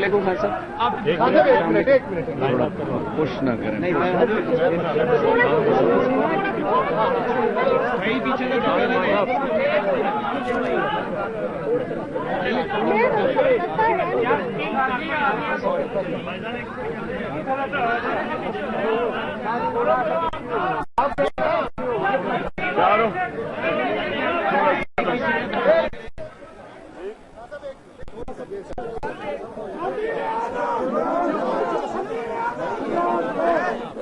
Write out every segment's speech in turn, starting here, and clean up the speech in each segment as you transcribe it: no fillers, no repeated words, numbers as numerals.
علیکم خان صاحب. پش نہ کریں.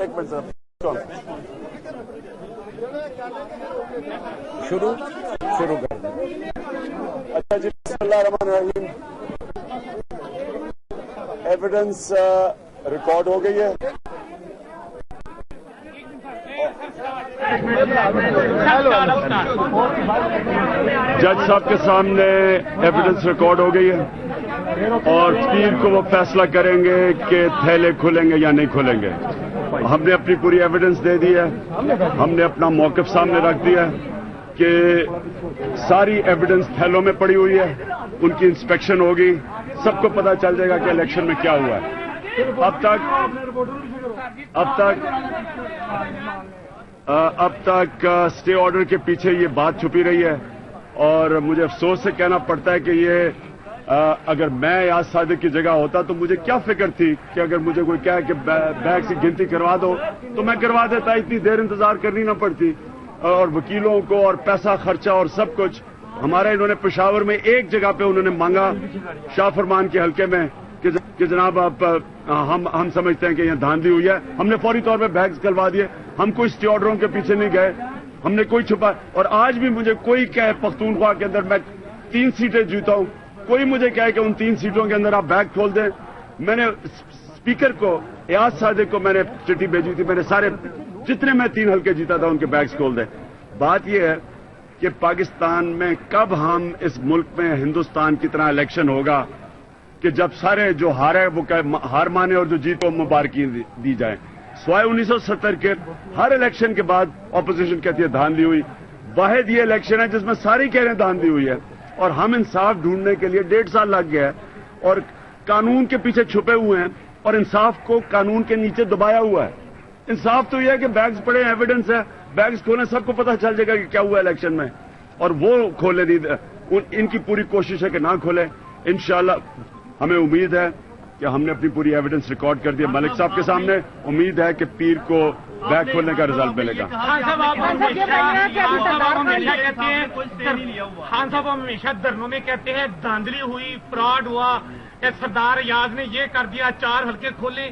ایک منٹ صاحب شروع کر دیں. اچھا جی, بسم اللہ الرحمن الرحیم. ایویڈنس ریکارڈ ہو گئی ہے. جج صاحب کے سامنے ایویڈنس ریکارڈ ہو گئی ہے اور پیر کو وہ فیصلہ کریں گے کہ تھیلے کھلیں گے یا نہیں کھلیں گے. ہم نے اپنی پوری ایویڈنس دے دی ہے. ہم نے اپنا موقف سامنے رکھ دیا ہے کہ ساری ایویڈنس تھیلوں میں پڑی ہوئی ہے. ان کی انسپیکشن ہوگی, سب کو پتا چل جائے گا کہ الیکشن میں کیا ہوا ہے. اب تک اسٹے آرڈر کے پیچھے یہ بات چھپی رہی ہے اور مجھے افسوس سے کہنا پڑتا ہے کہ یہ اگر میں ایاز صادق کی جگہ ہوتا تو مجھے کیا فکر تھی کہ اگر مجھے کوئی کہے کہ بیگ کی گنتی کروا دو تو میں کروا دیتا. اتنی دیر انتظار کرنی نہ پڑتی اور وکیلوں کو اور پیسہ خرچہ اور سب کچھ. ہمارے انہوں نے پشاور میں ایک جگہ پہ انہوں نے مانگا شاہ فرمان کے حلقے میں کہ جناب آپ ہم سمجھتے ہیں کہ یہ دھاندلی ہوئی ہے. ہم نے فوری طور پہ بیگز کلوا دیے. ہم کوئی اسٹے آرڈروں کے پیچھے نہیں گئے, ہم نے کوئی چھپا. اور آج بھی مجھے کوئی کہے پختونخوا کے اندر میں 3 سیٹیں جیتا ہوں, کوئی مجھے کہے کہ ان 3 سیٹوں کے اندر آپ بیگ کھول دیں. میں نے اسپیکر کو ایاز صادق کو میں نے چٹھی بھیجی تھی, میں نے سارے جتنے میں 3 حلقے جیتا تھا ان کے بیگز کھول دیں. بات یہ ہے کہ پاکستان میں کب ہم اس ملک میں ہندوستان کی طرح الیکشن ہوگا کہ جب سارے جو ہارے وہ ہار مانے اور جو جیتو مبارکی دی جائے. سوائے 1970 کے ہر الیکشن کے بعد اپوزیشن کہتی ہے دھاندلی ہوئی. واحد یہ الیکشن ہے جس میں ساری کہہ رہے ہیں دھاندلی ہوئی ہے. اور ہم انصاف ڈھونڈنے کے لیے 1.5 سال لگ گیا ہے اور قانون کے پیچھے چھپے ہوئے ہیں اور انصاف کو قانون کے نیچے دبایا ہوا ہے. انصاف تو یہ ہے کہ بیگز پڑے, ایویڈنس ہے, بیگز کھولیں, سب کو پتہ چل جائے گا کہ کیا ہوا الیکشن میں. اور وہ کھولے نہیں, ان کی پوری کوشش ہے کہ نہ کھولے. انشاءاللہ ہمیں امید ہے کہ ہم نے اپنی پوری ایویڈنس ریکارڈ کر دی ہے ملک صاحب کے سامنے. امید ہے کہ پیر کو بیگ کھولنے کا رزلٹ ملے گا. خان صاحب ہمیشہ دھرنوں میں کہتے ہیں دھاندلی ہوئی, فراڈ ہوا, سردار ایاز نے یہ کر دیا, 4 حلقے کھولے.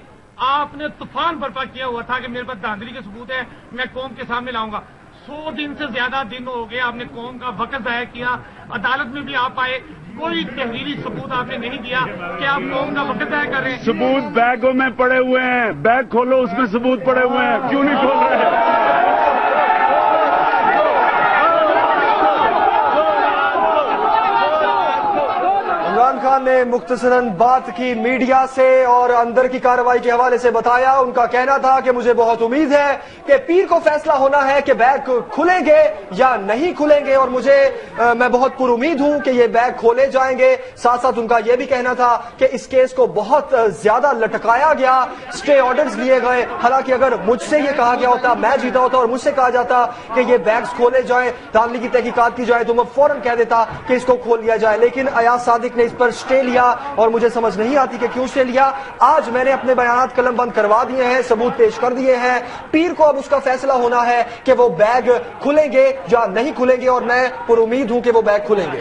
آپ نے طوفان برپا کیا ہوا تھا کہ میرے پاس دھاندلی کے ثبوت ہے, میں قوم کے سامنے لاؤں گا. 100 دن سے زیادہ دن ہو گئے, آپ نے قوم کا وقت ضائع کیا. عدالت میں بھی آپ آئے, کوئی تحریری ثبوت آپ نے نہیں دیا کہ آپ قوم کا وقت ضائع کر رہے ہیں. ثبوت بیگوں میں پڑے ہوئے ہیں, بیگ کھولو اس میں ثبوت پڑے ہوئے ہیں, کیوں نہیں کھول رہے ہیں؟ عمران خان نے مختصراً بات کی میڈیا سے اور اندر کی کارروائی کے حوالے سے بتایا. ان کا کہنا تھا کہ مجھے بہت امید ہے کہ پیر کو فیصلہ ہونا ہے کہ بیگ کھلیں گے یا نہیں کھلیں گے, اور میں بہت پر امید ہوں کہ یہ بیگ کھولے جائیں گے. ساتھ ساتھ ان کا یہ بھی کہنا تھا کہ اس کیس کو بہت زیادہ لٹکایا گیا, اسٹے آرڈرز لیے گئے. حالانکہ اگر مجھ سے یہ کہا گیا ہوتا, میں جیتا ہوتا اور مجھ سے کہا جاتا کہ یہ بیگز کھولے جائیں, دھاندلی کی تحقیقات کی جائے, تو میں فوراً کہہ دیتا کہ اس کو کھول لیا جائے. لیکن ایاز صادق نے اس پر اسٹے لیا اور مجھے سمجھ نہیں آتی کہ کیوں اسٹے لیا. آج میں نے اپنے بیانات قلم بند کروا دیے ہیں, ثبوت پیش کر دیے ہیں. پیر کو اب اس کا فیصلہ ہونا ہے کہ وہ بیگ کھلیں گے یا نہیں کھلیں گے, اور میں پر امید ہوں کہ وہ بیگ کھلیں گے.